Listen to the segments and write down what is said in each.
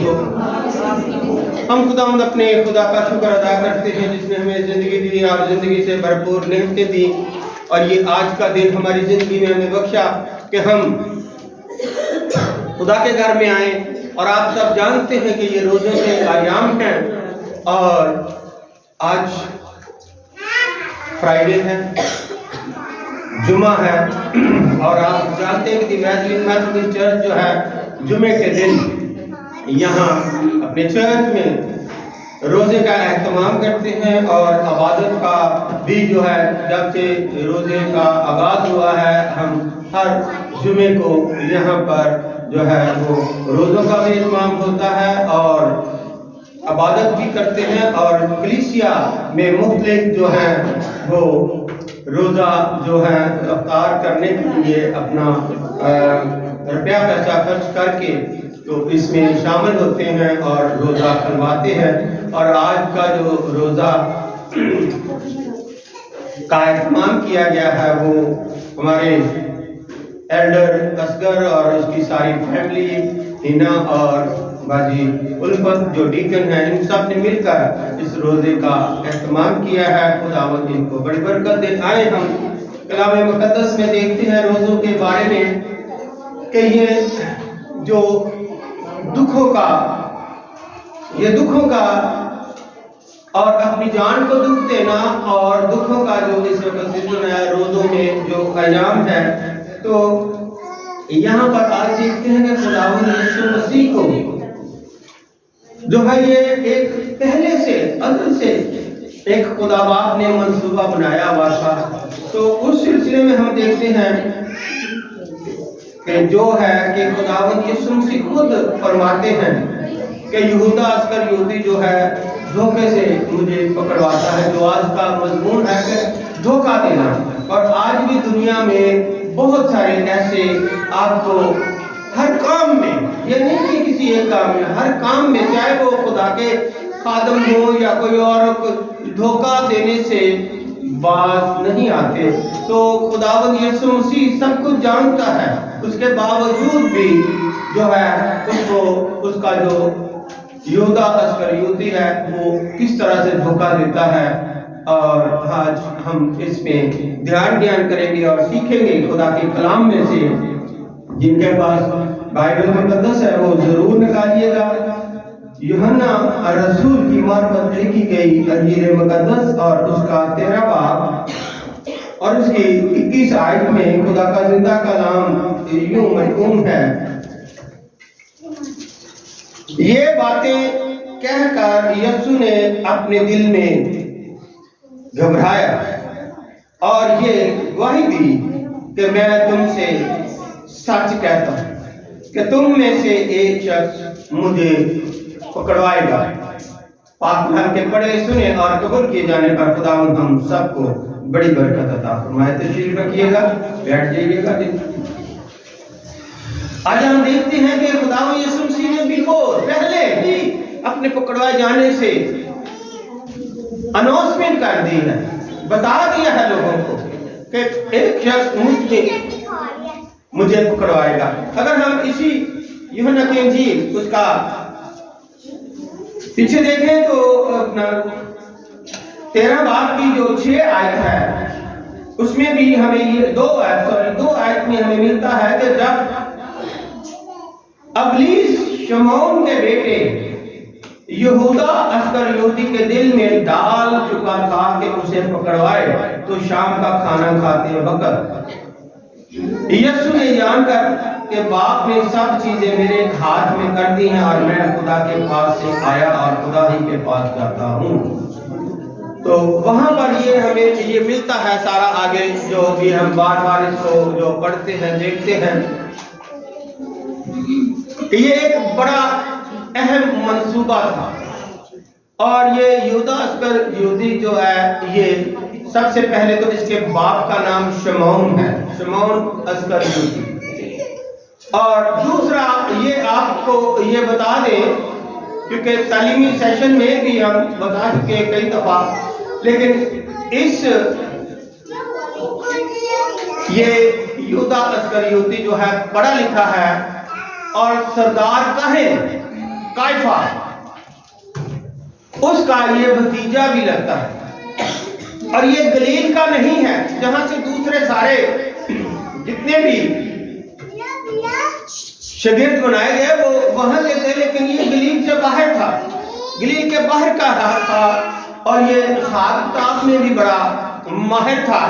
ہو۔ ہم خداوند اپنے خدا کا شکر ادا کرتے ہیں جس نے ہمیں زندگی دی اور زندگی سے بھرپور نعمتیں دی، اور یہ آج کا دن ہماری زندگی میں ہمیں بخشا کہ ہم خدا کے گھر میں آئیں۔ اور آپ سب جانتے ہیں کہ یہ روزوں کے ایام ہیں، اور آج فرائیڈے ہے، جمعہ ہے، اور آپ جانتے ہیں کہ میتھوڈسٹ چرچ جو ہے جمعے کے دن یہاں اپنے چرچ میں روزے کا اہتمام کرتے ہیں، اور عبادت کا بھی جو ہے جب سے روزے کا آغاز ہوا ہے ہم ہر جمعے کو یہاں پر جو ہے وہ روزوں کا بھی اہتمام ہوتا ہے اور عبادت بھی کرتے ہیں، اور کلیسیا میں مختلف جو ہے وہ روزہ جو ہے افطار کرنے کے لیے اپنا روپیہ پیسہ خرچ کر کے تو اس میں شامل ہوتے ہیں اور روزہ کھلواتے ہیں۔ اور آج کا جو روزہ کا اہتمام کیا گیا ہے وہ ہمارے ایلڈر اصغر اور اس کی ساری فیملی، ہینا اور باجی الفت جو ڈیکن ہیں، ان سب نے مل کر اس روزے کا اہتمام کیا ہے۔ خداوند ان کو بڑی برکت دے۔ آئے ہم کلام مقدس میں دیکھتے ہیں روزوں کے بارے میں کہ یہ جو دکھوں کا اور اپنی جان کو دکھ دینا اور دکھوں کا جو اس وقت سیزن ہے روزوں میں جو ایام ہے، تو یہاں پر آج دیکھتے ہیں کہ خداوند یسوع مسیح کو جو ہے یہ ایک پہلے سے ازل سے ایک خدا باپ نے منصوبہ بنایا ہوا تھا۔ تو اس سلسلے میں ہم دیکھتے ہیں کہ جو ہے کہ خداوند یسوع مسیح خود فرماتے ہیں کہ یہودا اسکریوتی جو ہے دھوکے سے مجھے پکڑواتا ہے، جو آج کا مضمون ہے کہ دھوکہ دینا۔ اور آج بھی دنیا میں بہت سارے ایسے آپ کو ہر کام میں، یہ نہیں کہ کسی ایک کام میں، ہر کام میں چاہے وہ خدا کے خادم ہو یا کوئی اور، دھوکہ دینے سے باز نہیں آتے۔ تو خداوند یسوع مسیح سب کچھ جانتا ہے، اس کے باوجود بھی جو ہے اس کا جو یہودا اسکریوتی ہے وہ کس طرح سے دھوکہ دیتا ہے، اور آج ہم اس میں دھیان کریں گے اور سیکھیں گے خدا کے کلام میں سے۔ جن کے پاس بائبل مقدس ہے وہ ضرور نکالیے گا۔ یوحنا رسول کی معرفت لکھی گئی انجیل مقدس اور اس کا 13 باب اور اس کی 21 آیت میں خدا کا زندہ کلام یوں مرقوم ہے: یہ باتیں کہہ کر یسوع نے اپنے دل میں گھبرایا اور یہ گواہی دی کہ میں تم سے سچ کہتا ہوں کہ تم میں سے ایک شخص مجھے پکڑوائے گا۔ پاک کلام کے پڑھے سنے اور قبول کیے جانے پر خداوند ہم سب کو بڑی برکت عطا فرمائے۔ تشریف رکھیے گا، بیٹھ جائیے گا۔ آج ہم دیکھتے ہیں کہ خداوند یسوع مسیح نے پہلے ہی اپنے پکڑوائے جانے سے اناؤنسمنٹ کر دی ہے، بتا دیا ہے لوگوں کو کہ ایک شخص مجھے پکڑوائے گا۔ اگر ہم اسی یوحنا کی انجیل اس کا پیچھے دیکھیں تو اپنا 13 باب کی جو 6 آیت ہے اس میں بھی ہمیں یہ 2 آیت میں ہمیں ملتا ہے کہ جب ابلیس شمعون کے بیٹے یہودا اسکریوتی کے دل میں ڈال چکا تھا کہ اسے پکڑوائے، تو شام کا کھانا کھاتے وقت یسوع نے جان کر کہ باپ نے سب چیزیں میرے ہاتھ میں کر دی ہیں اور میں خدا کے پاس سے آیا اور خدا ہی کے پاس جاتا ہوں، تو وہاں پر یہ ہمیں یہ ملتا ہے سارا آگے جو بھی ہم بار بار اس کو جو پڑھتے ہیں دیکھتے ہیں کہ یہ ایک بڑا اہم منصوبہ تھا۔ اور یہ یہودا اسکریوتی جو ہے یہ سب سے پہلے تو اس کے باپ کا نام شمعون ہے، شمعون اسکریوتی۔ اور دوسرا یہ آپ کو یہ بتا دیں کیونکہ تعلیمی سیشن میں بھی ہم بتا چکے کئی دفعہ، لیکن یہ یہودا اسکریوتی جو ہے پڑھا لکھا ہے اور سردار کاہن काइफा, उसका ये भतीजा भी लगता है। और ये गलील का नहीं है जहां से दूसरे सारे जितने भी शागिर्द बनाए गए वो वहां के थे, लेकिन ये गलील से बाहर था, गलील के बाहर का था, और ये हिसाब किताब में भी बड़ा माहिर था।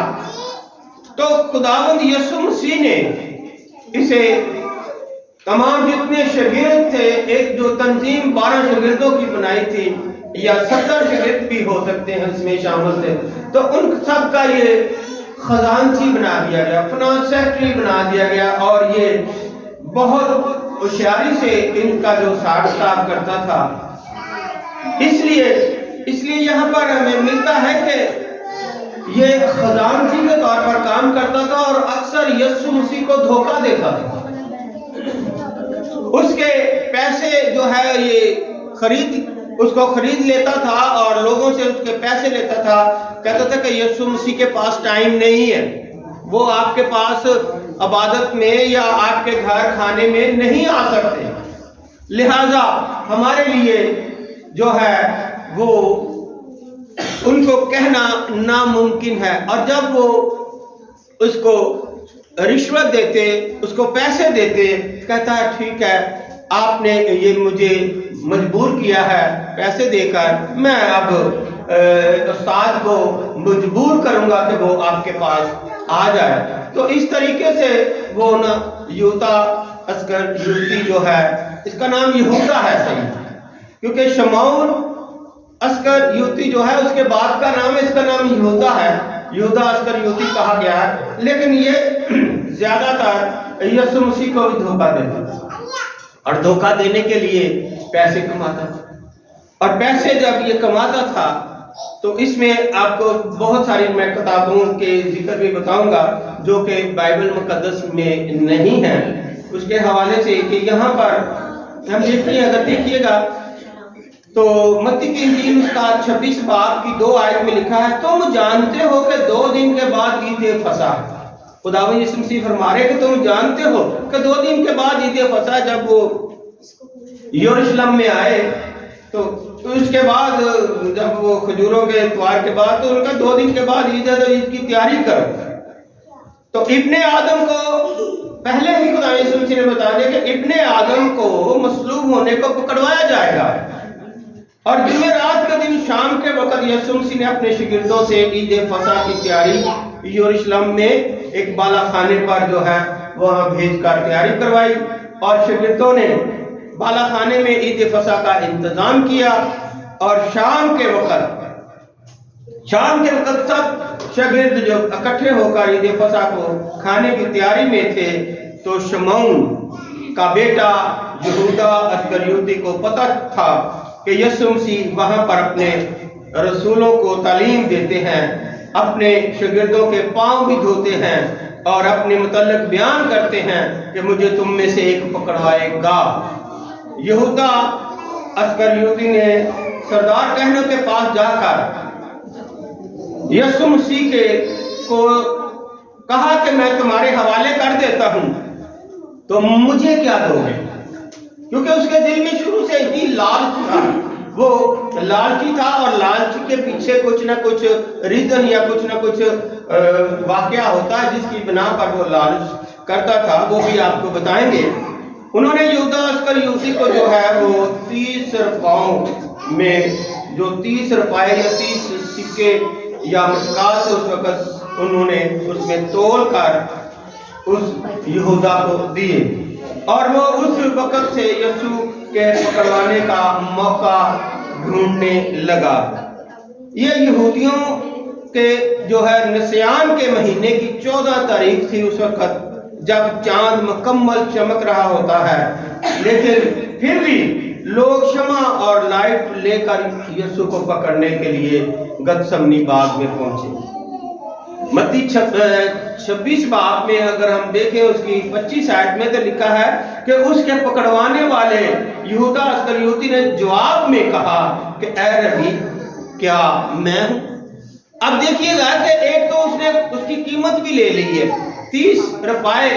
तो खुदावंद यीशु मसीह ने इसे तमाम जितने शागिर्द थे, एक जो तंजीम 12 शागिर्दों की बनाई थी, या 70 शागिर्द भी हो सकते हैं इसमें शामिल थे, तो उन सब का ये खजानची बना दिया गया, फाइनेंस सेक्रेटरी बना दिया गया, और ये बहुत होशियारी से इनका जो हिसाब किताब करता था। इसलिए यहाँ पर हमें मिलता है कि ये खजानची के तौर पर काम करता था और अक्सर यीशु मसीह को धोखा देता था। उसके पैसे जो है ये उसको खरीद लेता था और लोगों से उसके पैसे लेता था, कहता था कि यीशु मसीह के पास टाइम नहीं है, वो आपके पास इबादत में या आपके घर खाने में नहीं आ सकते, लिहाजा हमारे लिए जो है वो उनको कहना नामुमकिन है। और जब वो उसको रिश्वत देते, उसको पैसे देते, कहता है ठीक है, आपने ये मुझे मजबूर किया है पैसे देकर, मैं अब उस्ताद को मजबूर करूंगा कि वो आपके पास आ जाए। तो इस तरीके से वो ना यहूदा अस्करियोती जो है, इसका नाम यहूदा है सही, क्योंकि शमौन अस्करियोती जो है उसके बाद का नाम, इसका नाम यहूदा है, यहूदा अस्करियोती कहा गया है। लेकिन ये ज्यादातर यीशु मसीह को भी धोखा देता था और धोखा देने के लिए पैसे कमाता था। और पैसे जब ये कमाता था तो इसमें आपको बहुत सारी मैं किताबों के जिक्र भी बताऊंगा जो कि बाइबल मुकद्दस में नहीं है, उसके हवाले से कि यहाँ पर हम देखिएगा तो मत्ती की इंजील उसका 26 बाब की 2 आयत में लिखा है, तुम जानते हो कि 2 दिन के बाद ईद फसह। खुदावंद यीशु मसीह फरमा रहे कि तुम जानते हो कि 2 दिन के बाद ईद फसह जब वो यरूशलेम में आए, तो उसके बाद जब वो खजूरों के इतवार के बाद, तो उनका 2 दिन के बाद ईद है, तो ईद की तैयारी करो। तो इब्ने आदम को पहले ही खुदा यीशु मसीह ने बता दिया कि इब्ने आदम को मसलूब होने को पकड़वाया जाएगा। और जुमेरात के दिन शाम के वक्त यीशु मसीह ने अपने शागिर्दों से ईद फसह की तैयारी यरूशलेम में एक बालाखाने पर जो है वहां भेजकर तैयारी करवाई, और शागिर्दों ने बालाखाने में ईद फसह का इंतजाम किया। और शाम के वक्त सब शागिर्द जो इकट्ठे होकर ईद फसह को खाने की तैयारी में थे, तो शमौन का बेटा यहूदा अस्करियोती को पता था कि यीशु मसीह वहां पर अपने रसूलों को तालीम देते हैं, अपने शागिर्दों के पांव भी धोते हैं और अपने मुतल्लिक बयान करते हैं कि मुझे तुम में से एक पकड़वाएगा। यहूदा अस्करियोती ने सरदार कहने के पास जाकर यीशु मसीह को कहा कि मैं तुम्हारे हवाले कर देता हूं, तो मुझे क्या दोगे? क्योंकि उसके दिल में शुरू से ही लालच था, वो लालची था, और लालच के पीछे कुछ ना कुछ रीजन या कुछ ना कुछ वाकया होता है जिसकी बिना पर वो लालच करता था, वो भी आपको बताएंगे। उन्होंने यहूदा अस्करियोती को जो है वो 30 रुपयों में, जो 30 रुपए या 30 सिक्के या मुश्कात उस वक्त उन्होंने उसमें तोल कर उस यहूदा को दिए, और वो उस वक्त से यीशु के पकड़वाने का मौका ढूंढने लगा। ये यहूदियों के जो है निस्यान के महीने की 14 तारीख थी, उस वक्त जब चांद मुकम्मल चमक रहा होता है, लेकिन फिर भी लोग शमा और लाइट लेकर यीशु को पकड़ने के लिए गतसमनी बाग में पहुंचे। मत्ती 26 बाब में अगर हम देखें उसकी 25 आयत में तो लिखा है कि उसके पकड़वाने वाले यहूदा अस्करियोती ने जवाब में कहा कि ऐ रबी, क्या मैं हूं? अब देखिएगा कि एक तो उसने उसकी कीमत भी ले ली है, 30 रुपए,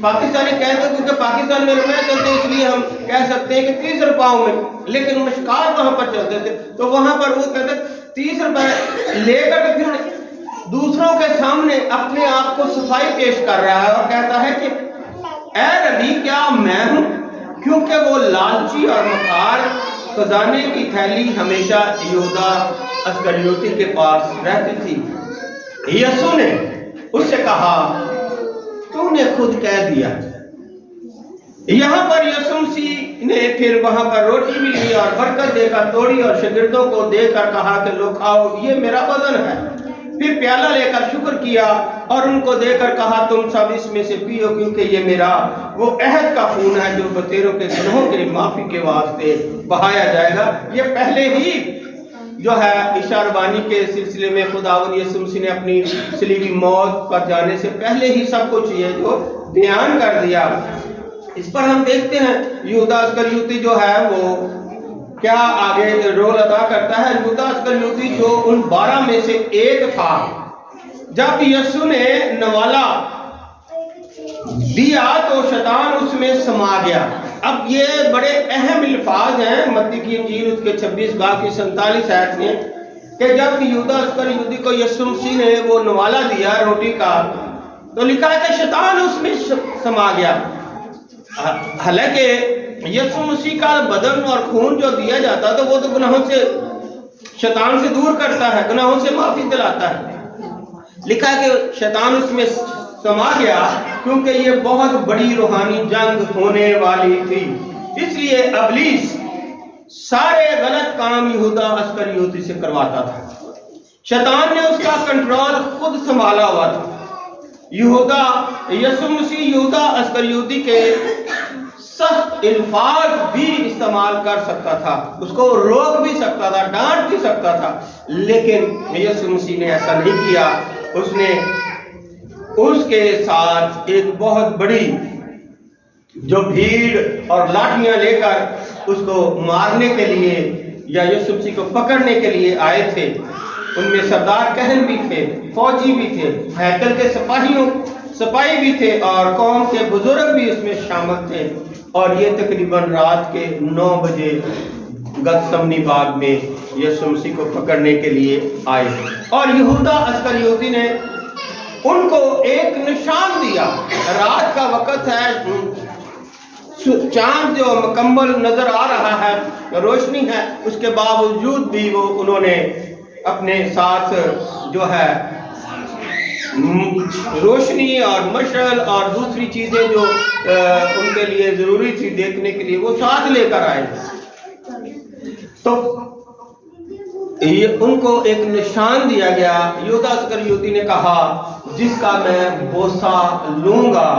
पाकिस्तानी कहते हैं क्योंकि पाकिस्तान में रुपए चलते इसलिए हम कह सकते हैं कि 30 रुपयों में, लेकिन मशकात वहां पर चलते थे तो वहां पर वो कहते 30 रुपए लेकर फिर दूसरों के सामने अपने आप को सफाई पेश कर रहा है और कहता है कि ऐ नबी क्या मैं हूं, क्योंकि वो लालची और मकार खजाने की थैली हमेशा यहूदा अस्करियोती के पास रहती थी। यीशु ने उससे कहा तूने खुद कह दिया। यहाँ पर यीशु मसीह ने फिर वहां पर रोटी भी ली और बरकत देकर तोड़ी और शागिर्दों को देकर कहा कि लो खाओ, ये मेरा बदन है। फिर प्याला लेकर शुक्र किया और उनको देकर कहा तुम सब इसमें से पियो, क्योंकि ये मेरा वो अहद का खून है जो बतेरों के गुनाहों के माफी के वास्ते बहाया जाएगा। ये पहले ही जो है इशारबानी के सिलसिले में खुदावंद यीशु मसीह ने अपनी सलीबी मौत पर जाने से पहले ही सब कुछ ये जो बयान कर दिया। इस पर हम देखते हैं यहूदा अस्करियोती जो है वो क्या आगे रोल अदा करता है। यहूदा अस्करियोती जो उन 12 में से एक था। जब यीशु ने नवाला दिया तो शैतान उसमें समा गया। अब ये बड़े अहम अल्फाज हैं मत्ती की इंजील उसके 26 बाब की 47 आयत में कि जब यहूदा अस्करियोती को यीशु मसीह ने वो नवाला दिया रोटी का, तो लिखा है कि शैतान उसमें समा गया। हालांकि यीशु मसीह का बदन और खून जो दिया जाता तो वो तो गुनाहों से शैतान से दूर करता है, गुनाहों से माफी दिलाता है। लिखा है कि शैतान उसमें समा गया क्योंकि ये बहुत बड़ी रूहानी जंग होने वाली थी। इसलिए इब्लीस सारे गलत काम यहूदा अस्करियोती से करवाता था। शैतान ने उसका कंट्रोल खुद संभाला हुआ था। यीशु मसीह यहूदा अस्करियोती के सख्त अल्फाज भी इस्तेमाल कर सकता था, उसको रोक भी सकता था, डांट भी सकता था, लेकिन यीशु मसीह ने ऐसा नहीं किया। उसने उसके साथ एक बहुत बड़ी जो भीड़ और लाठियां लेकर उसको मारने के लिए या यीशु मसीह को पकड़ने के लिए आए थे, उनमें सरदार कहन भी थे, फौजी भी थे, हैकल के सिपाही भी थे और कौम के बुजुर्ग भी उसमें शामिल थे। और ये तकरीबन रात के 9 बजे गतसमनी बाग में यीशु मसीह को पकड़ने के लिए आए और यहूदा अस्करियोती ने उनको एक निशान दिया। रात का वक्त है, चांद जो मुकम्मल नजर आ रहा है, रोशनी है, उसके बावजूद भी वो उन्होंने अपने साथ जो है रोशनी और मशल और दूसरी चीजें जो उनके लिए जरूरी थी देखने के लिए वो साथ लेकर आए। तो ये उनको एक निशान दिया गया। यहूदा अस्करियोती ने कहा जिसका मैं बोसा लूंगा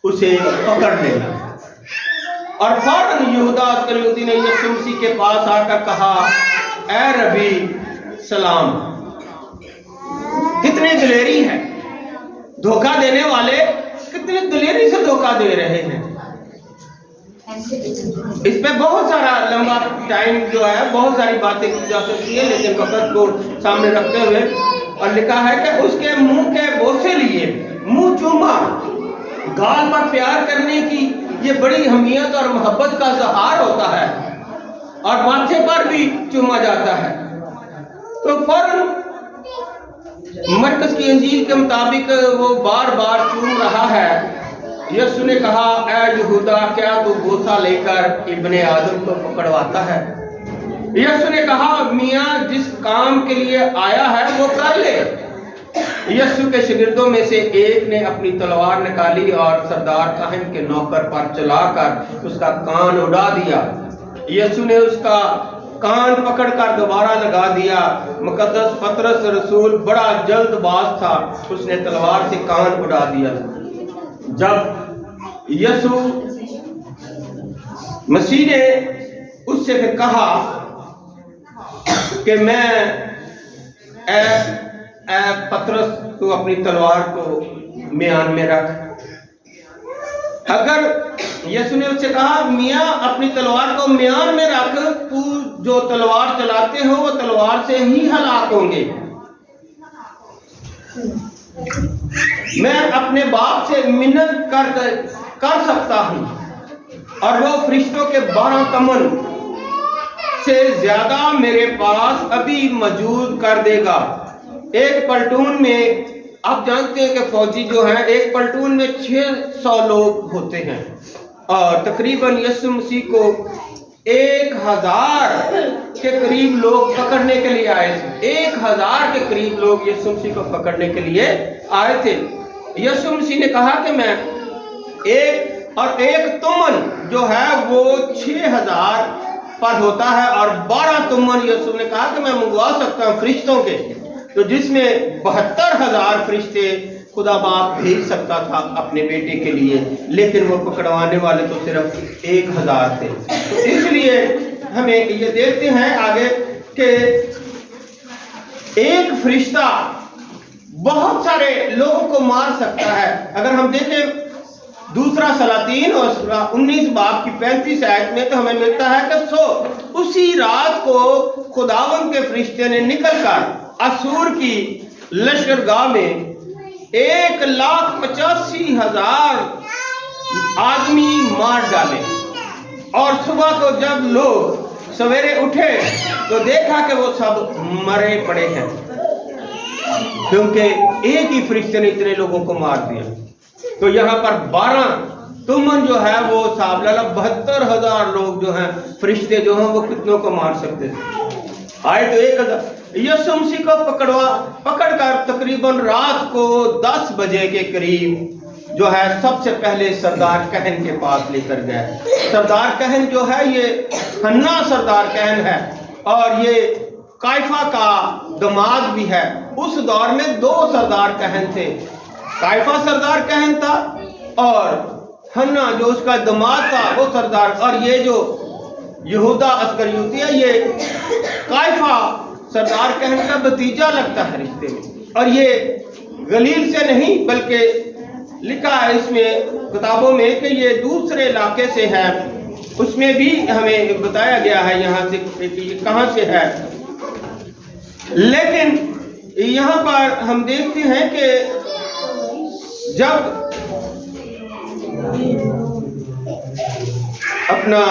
उसे पकड़ लेना। और फौरन यहूदा अस्करियोती ने यीशु मसीह के पास आकर कहा ऐ रबी सलाम। कितनी दिलेरी है, धोखा देने वाले कितनी दिलेरी से धोखा दे रहे हैं। इस पे बहुत सारा लंबा टाइम जो है बहुत सारी बातें की जा सकती है, लेकिन वक्त को सामने रखते हुए और लिखा है कि उसके मुंह के बोसे लिए, मुंह चूमा, गाल पर प्यार करने की ये बड़ी अहमियत और मोहब्बत का इज़हार होता है और माथे पर भी चूमा जाता है। तो फौरन मरकज की इंजील के मुताबिक वो बार बार चूम रहा है। यीशु ने कहा ऐ यहूदा क्या तू बोसा लेकर इब्ने आदम को पकड़वाता है। यीशु ने कहा मियाँ जिस काम के लिए आया है वो कर ले। यीशु के शागिर्दों में से एक ने अपनी तलवार निकाली और सरदार काहिन के नौकर पर चलाकर उसका कान उड़ा दिया। यीशु ने उसका कान पकड़कर दोबारा लगा दिया। मुकद्दस पतरस रसूल बड़ा जल्दबाज था, उसने तलवार से कान उड़ा दिया। जब यीशु मसीह ने उससे फिर कहा कि मैं ए पतरस तू अपनी तलवार को म्यान में रख। अगर यीशु ने उससे कहा मियाँ अपनी तलवार को म्यान में रख, तू जो तलवार चलाते हो वो तलवार से ही हलाक होंगे। मैं अपने बाप से मिन्नत कर सकता हूं और वो फरिश्तों के 12 तमन से ज्यादा मेरे पास अभी मौजूद कर देगा। एक पलटून में आप जानते हैं कि फौजी जो है एक पलटून में 600 लोग होते हैं और तकरीबन यीशु मसीह को 1000 के करीब लोग पकड़ने के लिए आए थे। 1000 के करीब लोग यीशु मसीह को पकड़ने के लिए आए थे। यीशु मसीह ने कहा कि मैं एक तुमन जो है वो 6000 पर होता है और 12 तुमन यीशु ने कहा कि मैं मंगवा सकता हूँ फरिश्तों के, तो जिसमें 72,000 फरिश्ते खुदा बाप भेज सकता था अपने बेटे के लिए, लेकिन वो पकड़वाने वाले तो सिर्फ 1000 थे। तो इसलिए हमें ये देखते हैं आगे कि एक फरिश्ता बहुत सारे लोगों को मार सकता है। अगर हम देखें दूसरा सलातीन और 19 बाब की 35 आयत में तो हमें मिलता है कि उसी रात को खुदावन के फरिश्ते ने निकलकर असूर की लश्करगाह में 1,85,000 आदमी मार डाले और सुबह को जब लोग सवेरे उठे तो देखा कि वो सब मरे पड़े हैं, क्योंकि एक ही फरिश्ते ने इतने लोगों को मार दिया। तो यहाँ पर 12 तुमन जो है वो साहब लाला 72,000 लोग जो हैं फरिश्ते जो हैं वो कितनों को मार सकते थे। आए तो 1000 यीशु मसीह को पकड़कर तकरीबन रात को 10 बजे के करीब जो है सबसे पहले सरदार कहन के पास लेकर गए। सरदार कहन जो है ये हन्ना सरदार कहन है और ये काइफा का दामाद भी है। उस दौर में 2 सरदार कहन थे, काइफा सरदार कहन था और हन्ना जो उसका दामाद था वो सरदार, और ये जो यहूदा अस्करियोती है ये काइफा सरदार कहन का भतीजा लगता है रिश्ते में। और ये गलील से नहीं बल्कि लिखा है इसमें किताबों में कि ये दूसरे इलाके से है, उसमें भी हमें बताया गया है यहाँ से कि ये कहाँ से है। लेकिन यहाँ पर हम देखते हैं कि जब अपना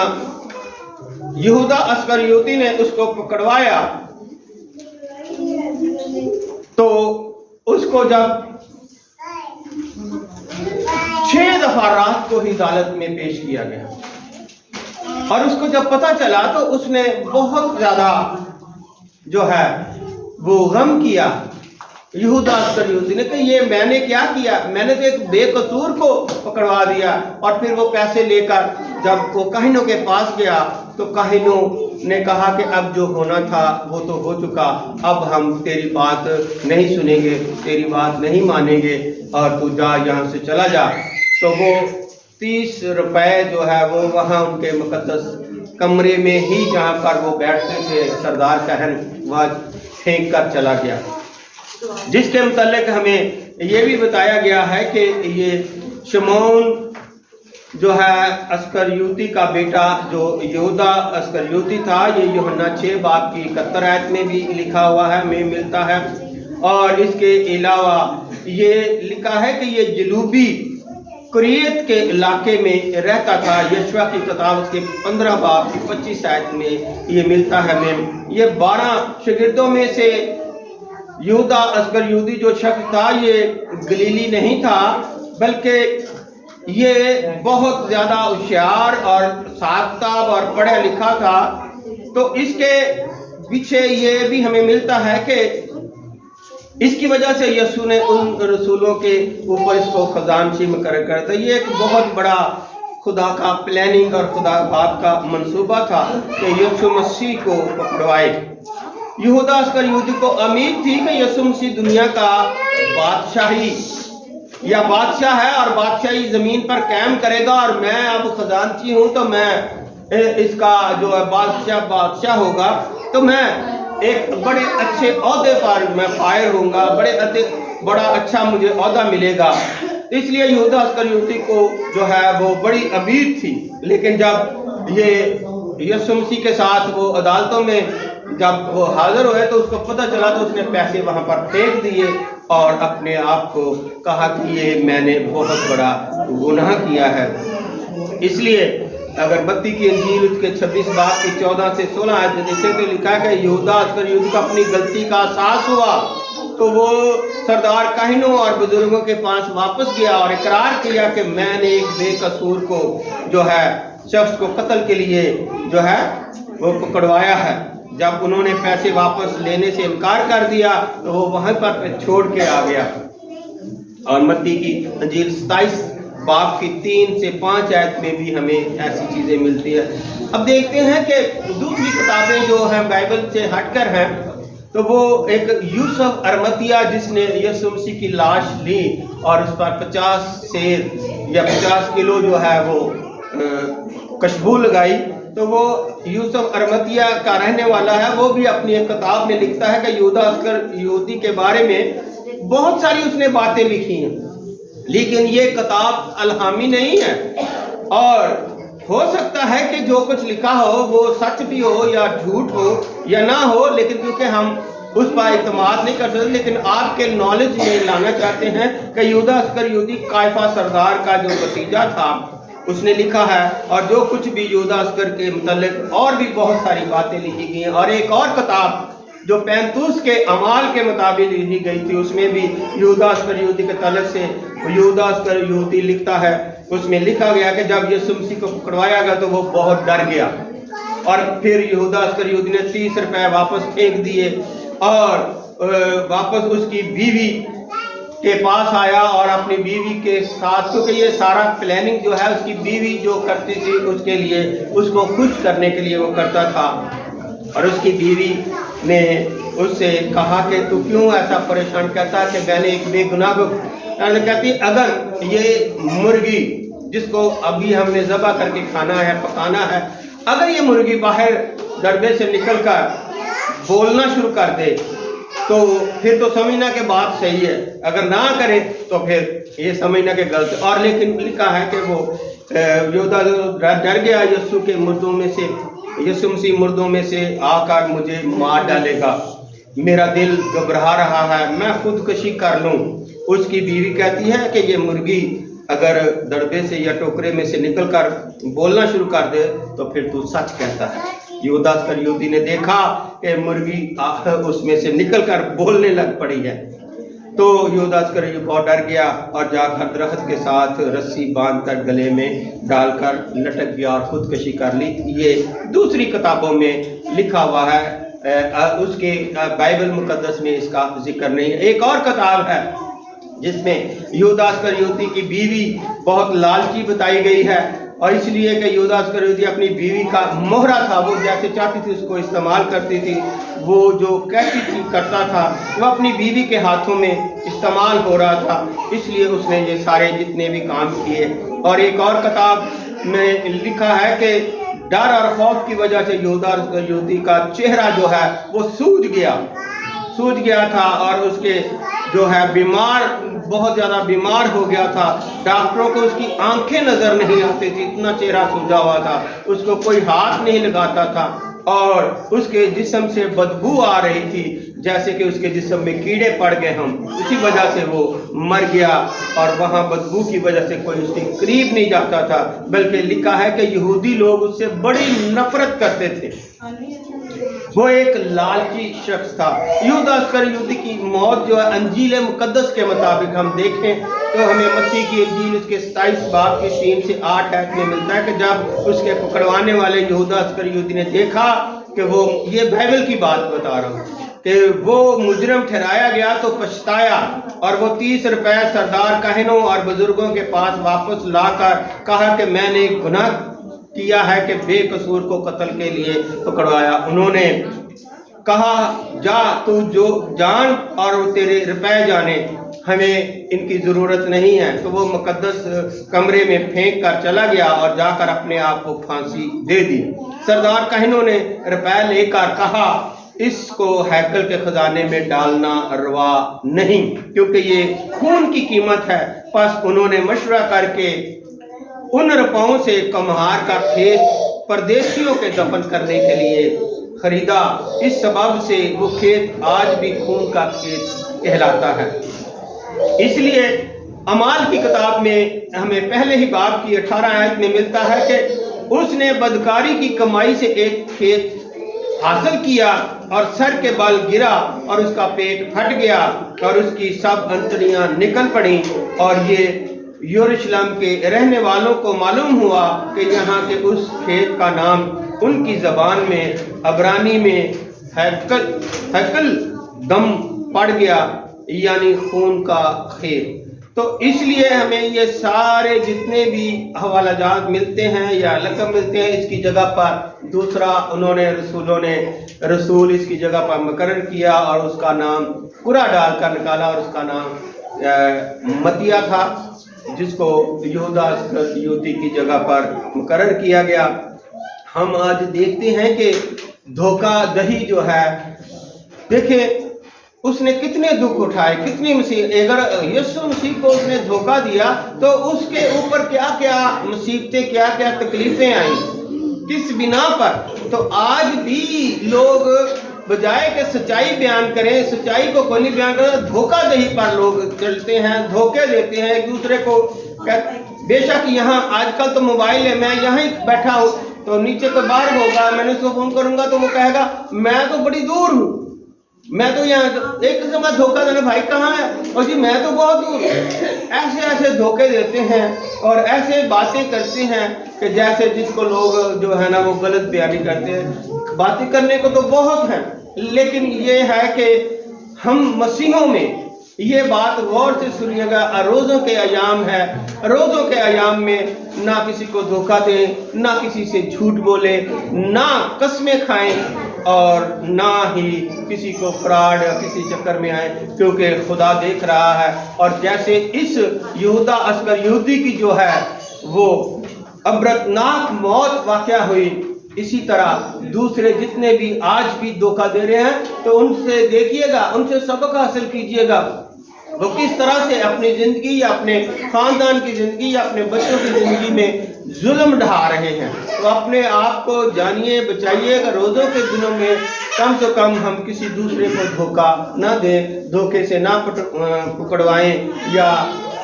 यहूदा अस्करियोती ने उसको पकड़वाया तो उसको जब 6 दफा रात को ही अदालत में पेश किया गया और उसको जब पता चला तो उसने बहुत ज्यादा जो है वो गम किया। यहूदा अस्करियोती ने कहा ये मैंने क्या किया, मैंने तो एक बेकसूर को पकड़वा दिया। और फिर वो पैसे लेकर जब वो काहिनों के पास गया तो काहिनों ने कहा कि अब जो होना था वो तो हो चुका, अब हम तेरी बात नहीं सुनेंगे, तेरी बात नहीं मानेंगे और तू जा यहाँ से चला जा। तो वो 30 रुपए जो है वो वहाँ उनके मुकद्दस कमरे में ही जहाँ पर वो बैठते थे सरदार कहन वह फेंक कर चला गया। जिसके मुतालिक हमें ये भी बताया गया है कि ये शमौन जो है अस्करियोती का बेटा जो यहूदा अस्करियोती था, ये यूहन्ना 6 बाब की 71 आयत में भी लिखा हुआ है में मिलता है। और इसके अलावा ये लिखा है कि ये जनूबी कुरैत के इलाके में रहता था। यशवा की किताब के 15 बाब की 25 आयत में ये मिलता है में। ये 12 शागिर्दों में से यहूदा अस्करियोती जो शख्स था ये गलीली नहीं था, बल्कि ये बहुत ज़्यादा होशियार और साख्ताब और पढ़ा लिखा था। तो इसके पीछे ये भी हमें मिलता है कि इसकी वजह से यीशु ने उन रसूलों के ऊपर इसको खजानची मुकर्रर कर दिया। ये एक बहुत बड़ा खुदा का प्लानिंग और खुदा बाप का मंसूबा था कि यीशु मसीह को पकड़वाए। यहूदा अस्करियोती को उम्मीद थी कि यीशु मसीह दुनिया का बादशाह है और बादशाही जमीन पर कायम करेगा और मैं अब खजानची हूँ तो मैं इसका जो है बादशाह होगा, तो मैं एक बड़े अच्छे ओहदे पर मैं फायर होऊंगा, बड़ा अच्छा मुझे ओहदा मिलेगा। इसलिए यहूदा अस्करियोती को जो है वो बड़ी उम्मीद थी। लेकिन जब ये यीशु मसीह के साथ वो अदालतों में जब वो हाजिर हुए तो उसको पता चला तो उसने पैसे वहां पर फेंक दिए اور اپنے آپ کو کہا کہ یہ میں نے بہت بڑا گناہ کیا ہے۔ اس لیے اگر متی کی انجیل اس کے 26 باب کی 14 سے 16 آیت میں دیکھیں تو لکھا ہے کہ یہودا اسکریوتی کو اپنی غلطی کا احساس ہوا تو وہ سردار کاہنوں اور بزرگوں کے پاس واپس گیا اور اقرار کیا کہ میں نے ایک بے قصور کو جو ہے شخص کو قتل کے لیے جو ہے وہ پکڑوایا ہے۔ جب انہوں نے پیسے واپس لینے سے انکار کر دیا تو وہ وہاں پر چھوڑ کے آ گیا۔ اور متی کی انجیل 27 باب کی 3 سے 5 آیت میں بھی ہمیں ایسی چیزیں ملتی ہے۔ اب دیکھتے ہیں کہ دوسری کتابیں جو ہیں بائبل سے ہٹ کر ہیں تو وہ ایک یوسف ارمتیہ جس نے یسوع مسیح کی لاش لی اور اس پر 50 سیر یا 50 کلو جو ہے وہ کشبو لگائی، تو وہ یوسف ارمتیہ کا رہنے والا ہے۔ وہ بھی اپنی ایک کتاب میں لکھتا ہے کہ یہودا اسکریوتی کے بارے میں بہت ساری اس نے باتیں لکھی ہیں، لیکن یہ کتاب الہامی نہیں ہے، اور ہو سکتا ہے کہ جو کچھ لکھا ہو وہ سچ بھی ہو یا جھوٹ ہو یا نہ ہو، لیکن کیونکہ ہم اس پر اعتماد نہیں کر سکتے، لیکن آپ کے نالج میں لانا چاہتے ہیں کہ یہودا اسکریوتی قیافہ سردار کا جو بھتیجا تھا اس نے لکھا ہے، اور جو کچھ بھی یہودا اسکر کے متعلق اور بھی بہت ساری باتیں لکھی گئی ہیں۔ اور ایک اور کتاب جو 35 کے اعمال کے مطابق لکھی گئی تھی اس میں بھی یہودا اسکریوتی کے تعلق سے یہودا اسکریوتی لکھتا ہے، اس میں لکھا گیا کہ جب یسوع مسیح کو پکڑوایا گیا تو وہ بہت ڈر گیا، اور پھر یہودا اسکریوتی نے 30 روپے واپس پھینک دیے اور واپس اس کی بیوی کے پاس آیا اور اپنی بیوی کے ساتھ، کیونکہ یہ سارا پلاننگ جو ہے اس کی بیوی جو کرتی تھی اس کے لیے، اس کو خوش کرنے کے لیے وہ کرتا تھا، اور اس کی بیوی نے اس سے کہا کہ تو کیوں ایسا پریشان کرتا کہ میں نے ایک بے گناہ کو کہتی اگر یہ مرغی جس کو ابھی ہم نے ذبح کر کے کھانا ہے پکانا ہے، اگر یہ مرغی باہر ڈربے سے نکل کر بولنا شروع کر دے تو پھر تو سمجھنا کہ بات صحیح ہے، اگر نہ کرے تو پھر یہ سمجھنا کہ غلط۔ اور لیکن لکھا ہے کہ وہ یہودا ڈر گیا یسوع کے مردوں میں سے، یسوع مسیح مردوں میں سے آ کر مجھے مار ڈالے گا، میرا دل گھبرا رہا ہے، میں خودکشی کر لوں۔ اس کی بیوی کہتی ہے کہ یہ مرغی اگر دڑبے سے یا ٹوکرے میں سے نکل کر بولنا شروع کر دے تو پھر تو سچ کہتا ہے۔ یہودا اسکریوتی نے دیکھا کہ مرغی اس میں سے نکل کر بولنے لگ پڑی ہے، تو یہودا اسکریوتی بہت ڈر گیا اور جا کر درخت کے ساتھ رسی باندھ کر گلے میں ڈال کر لٹک گیا اور خودکشی کر لی۔ یہ دوسری کتابوں میں لکھا ہوا ہے، اس کے بائبل مقدس میں اس کا ذکر نہیں ہے۔ ایک اور کتاب ہے جس میں یہودا اسکریوتی کی بیوی بہت لالچی بتائی گئی ہے، اور اس لیے کہ یہودا اسکریوتی اپنی بیوی کا مہرہ تھا، وہ جیسے چاہتی تھی اس کو استعمال کرتی تھی، وہ جو کہتی تھی کرتا تھا، وہ اپنی بیوی کے ہاتھوں میں استعمال ہو رہا تھا، اس لیے اس نے یہ سارے جتنے بھی کام کیے۔ اور ایک اور کتاب میں لکھا ہے کہ ڈر اور خوف کی وجہ سے یہودا اسکریوتی کا چہرہ جو ہے وہ سوج گیا تھا، اور اس کے جو ہے بیمار بہت زیادہ بیمار ہو گیا تھا، ڈاکٹروں کو اس کی آنکھیں نظر نہیں آتی تھی، اتنا چہرہ سوجا ہوا تھا، اس کو کوئی ہاتھ نہیں لگاتا تھا، اور اس کے جسم سے بدبو آ رہی تھی جیسے کہ اس کے جسم میں کیڑے پڑ گئے ہم، اسی وجہ سے وہ مر گیا، اور وہاں بدبو کی وجہ سے کوئی اس کے قریب نہیں جاتا تھا، بلکہ لکھا ہے کہ یہودی لوگ اس سے بڑی نفرت کرتے تھے۔ وہ ایک لالچی شخص تھا۔ یہودا اسکریوتی کی موت جو ہے انجیل مقدس کے مطابق ہم دیکھیں تو ہمیں متی کی انجیل اس کے 27 باب کے 3 سے 8 آیت میں ملتا ہے کہ جب اس کے پکڑوانے والے یہودا اسکریوتی نے دیکھا کہ وہ، یہ بائبل کی بات بتا رہا ہوں، کہ وہ مجرم ٹھہرایا گیا تو پچھتایا، اور وہ 30 روپے سردار کاہنوں اور بزرگوں کے پاس واپس لا کر کہا کہ میں نے گناہ کیا ہے کہ بے قصور کو قتل کے لیے پکڑوایا۔ انہوں نے کہا جا تو جو جان اور تیرے روپے جانے، ہمیں ان کی ضرورت نہیں ہے۔ تو وہ مقدس کمرے میں پھینک کر چلا گیا اور جا کر اپنے آپ کو پھانسی دے دی۔ سردار کاہنوں نے روپے لے کر کہا اس کو ہیکل کے خزانے میں ڈالنا روا نہیں، کیونکہ یہ خون کی قیمت ہے۔ پس انہوں نے مشورہ کر کے ان روپوں سے کمہار کا کھیت پردیسیوں کے دفن کرنے کے لیے خریدا، اس سبب سے وہ کھیت آج بھی خون کا کھیت कहलाता है। इसलिए अमाल की किताब में हमें पहले ही बाब की 18 आयत में मिलता है कि उसने बदकारी की कमाई से एक खेत हासिल किया और सर के बल गिरा और उसका पेट फट गया और उसकी सब अंतड़ियां निकल पड़ी। और ये यरूशलेम के रहने वालों को मालूम हुआ कि यहाँ के उस खेत का नाम उनकी ज़बान में अबरानी में हैकल दम पड़ गया, यानी खून का खेत। तो इसलिए हमें ये सारे जितने भी हवालाजात मिलते हैं या लक़ब मिलते हैं, इसकी जगह पर दूसरा उन्होंने रसूल इसकी जगह पर मुकर्रर किया और उसका नाम कुरा डालकर निकाला और उसका नाम मतिया था, जिसको यहूदा इस्करियोती की जगह पर मुकर्रर किया गया। हम आज देखते हैं कि धोखाधड़ी जो है, देखें उसने कितने दुख उठाए, कितनी मुसीबत। अगर यीशु मसीह को उसने धोखा दिया तो उसके ऊपर क्या क्या मुसीबतें, क्या क्या तकलीफें आई, किस बिना पर। तो आज भी लोग बजाय के सच्चाई बयान करें, सच्चाई को कोई नहीं बयान करता, धोखाधड़ी पर लोग चलते हैं, धोखे देते हैं एक दूसरे को। बेशक यहाँ आजकल तो मोबाइल है, मैं यहाँ ही बैठा हूँ तो नीचे कोई बाहर होगा, मैंने उसको फोन करूंगा तो वो कहेगा मैं तो बड़ी दूर हूँ, मैं तो यहाँ, एक किस्म का धोखा देना, भाई कहाँ है, और जी मैं तो बहुत दूर। ऐसे ऐसे धोखे देते हैं और ऐसे बातें करते हैं कि जैसे जिसको लोग जो है ना वो गलत बयानी करते हैं। बातें करने को तो बहुत हैं, लेकिन ये है कि हम मसीहों में ये बात गौर से सुनिएगा। रोज़ों के अयाम है, रोज़ों के अयाम में ना किसी को धोखा दें, ना किसी से झूठ बोले, ना कस्में खाएं और ना ही किसी को फ्रॉड किसी चक्कर में आए, क्योंकि खुदा देख रहा है। और जैसे इस यहूदा इस्करियोती की जो है वो अबरतनाक मौत वाक़या हुई, इसी तरह दूसरे जितने भी आज भी धोखा दे रहे हैं तो उनसे देखिएगा, उनसे सबक हासिल कीजिएगा, वो किस तरह से अपनी ज़िंदगी या अपने ख़ानदान की ज़िंदगी या अपने बच्चों की ज़िंदगी में जुल्म ढा रहे हैं। तो अपने आप को जानिए, बचाइएगा। रोज़ों के दिनों में कम से कम हम किसी दूसरे को धोखा ना दें, धोखे से ना पकड़वाएं या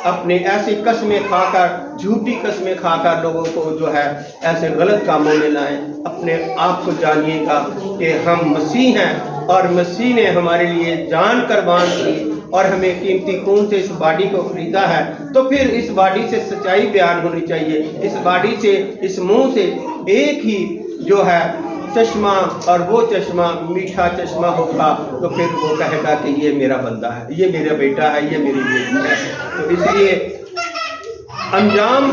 अपने ऐसी कस्में खाकर, झूठी कस्में खाकर लोगों को जो है ऐसे गलत कामों में लाएं। अपने आप को जानिएगा कि हम मसीह हैं और मसीह ने हमारे लिए जान कुर्बान की और हमें कीमती खून से इस बॉडी को खरीदा है। तो फिर इस बॉडी से सच्चाई बयान होनी चाहिए, इस बॉडी से, इस मुंह से एक ही जो है चश्मा, और वो चश्मा मीठा चश्मा होगा तो फिर वो कहेगा कि ये मेरा बंदा है, ये मेरा बेटा है, ये मेरी बेटी है। तो इसलिए अंजाम,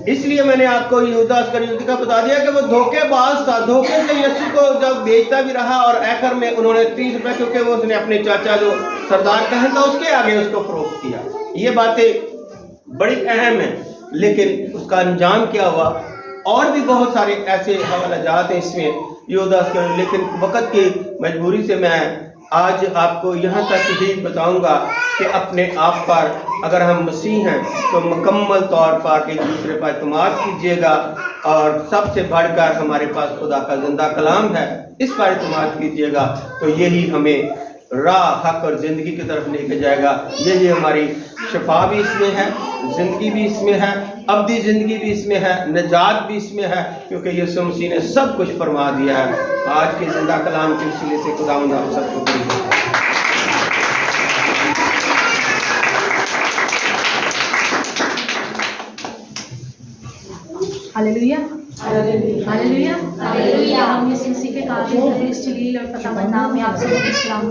इसलिए मैंने आपको यहूदा इस्करियोती का बता दिया कि वो धोखेबाज था। धोखे से यीशु को जब बेचता भी रहा और आखिर में उन्होंने 30 रुपये, क्योंकि वो उसने अपने चाचा जो सरदार कहन था उसके आगे उसको फरोख्त किया। ये बातें बड़ी अहम हैं, लेकिन उसका अंजाम क्या हुआ। और भी बहुत सारे ऐसे हवालाजात हैं इसमें यहूदा इस्करियोती, लेकिन वक़्त की मजबूरी से मैं आज आपको यहाँ तक ही बताऊंगा कि अपने आप पर अगर हम मसीह हैं तो मुकम्मल तौर पर एक दूसरे पर एतमाद कीजिएगा, और सबसे बढ़कर हमारे पास खुदा का जिंदा कलाम है, इस पर एतमाद कीजिएगा। तो यही हमें राह, हक और ज़िंदगी की तरफ लेके जाएगा। यही हमारी शफा भी इसमें है, ज़िंदगी भी इसमें है, अब्दी ज़िंदगी भी इसमें है, निजात भी इसमें है, क्योंकि यीशु मसीह ने सब कुछ फरमा दिया है। आज के जिंदा कलाम के वसीले से खुदावंद आप सबको हालेलुया, हालेलुया, हालेलुया। हम यीशु मसीह के काबिल जलील और फतेहमंद नाम में आप सबको सलाम।